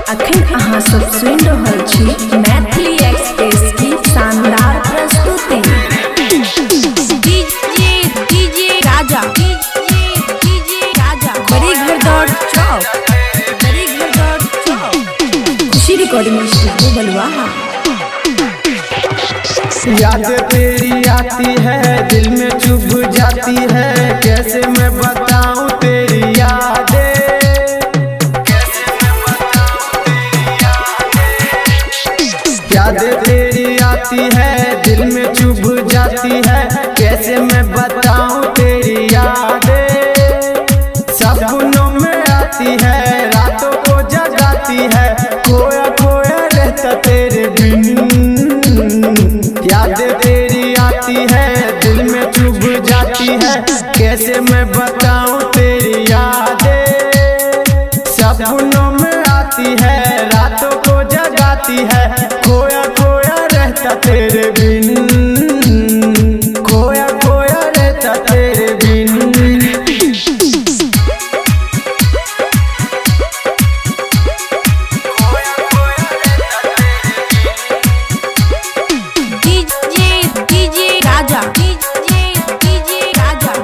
अखन अहाँ सब सुन रहल छी मैथिली एक्सप्रेस की शानदार प्रस्तुति। डीजे राजा बड़ी घरदौड़ चौक खुशी रिकॉर्डिंग स्टूडियो बलुआहा। यादें तेरी आती है दिल में चुभ जाती है, कैसे मैं बताऊं तेरी यादें। यादें तेरी आती है दिल में चुभ जाती है, कैसे मैं बताऊं तेरी यादें। सपनों में आती है रातों को जगाती है, खोया खोया रहता तेरे बिन। यादें तेरी आती है दिल में चुभ जाती है, कैसे मैं बताऊं तेरी यादें। सपनों में आती है रातों को जगाती है, खोया खोया रहता तेरे बिन, खोया खोया रहता तेरे बिन।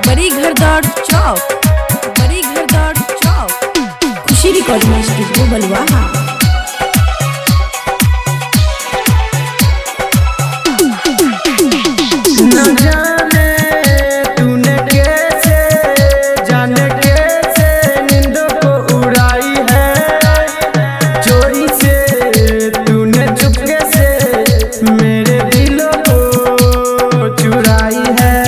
बड़ी घरदौड़ चौक खुशी रिकॉर्डिंग स्टूडियो बलुआहा। न जाने तूने कैसे जाने कैसे नींदों को उड़ाई है, चोरी से तूने चुपके से मेरे दिलों को चुराई है।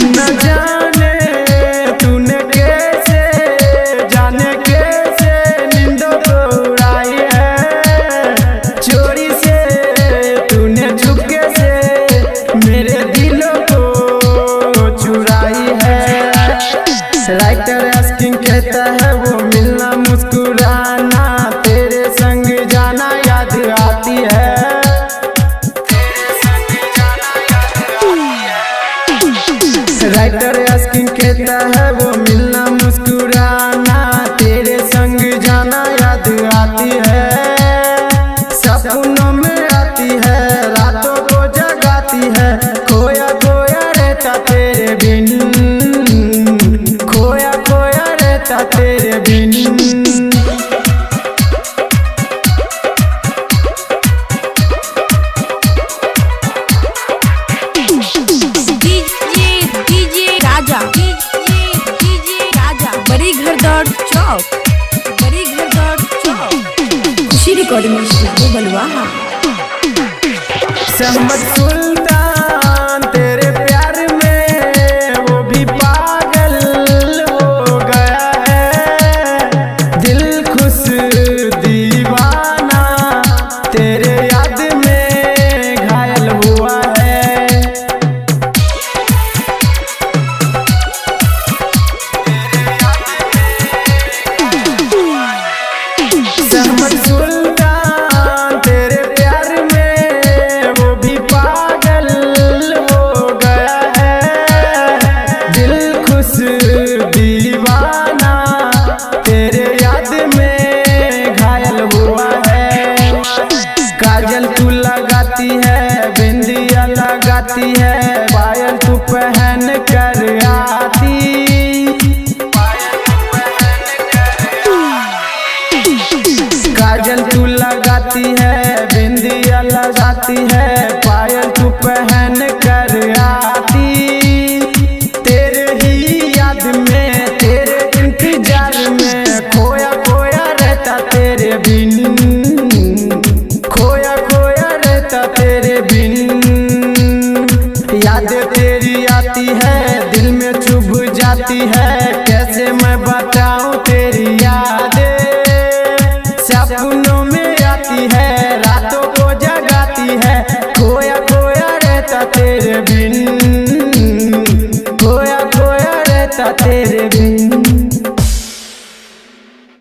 न जाने तूने कैसे जाने कैसे नींदों को उड़ाई है, चोरी से तूने चुपके से मेरे दिलों को चुराई है। राइटर आस्किंग कहता है वो मिलना मुस्कुराना, तेरे संग जाना याद आती है। राइटर आस्किंग कहता है वो मिलना मुस्कुराना, तेरे संग जाना याद आती है। सपनों में आती है रातों को जगाती है, खोया खोया रहता तेरे बिन, खोया खोया रहता तेरे बिन। बड़ी घरदौड़ चौक खुशी रिकॉर्डिंग स्टूडियो बलुआहा। सहमत सुल्तान तेरे प्यार में वो भी पागल हो गया है, दिल खुश दीवाना तेरे याद में घायल हुआ है। सहमत सुल्तान तेरे प्यार में वो भी पागल हो गया है, दिल खुश दीवाना तेरे याद में घायल हुआ है। काजल तू लगाती है बिंदिया लगाती है, पायल तू पहन कर आती। काजल तू लगाती है बिंदिया लगाती है, पायल तू पहन कर आती। तेरे ही याद में तेरे इंतजार में खोया खोया रहता तेरे बिन, खोया खोया रहता तेरे बिन। यादें तेरी आती है दिल में चुभ जाती है, कैसे मैं बताऊं तेरी यादें। सपनों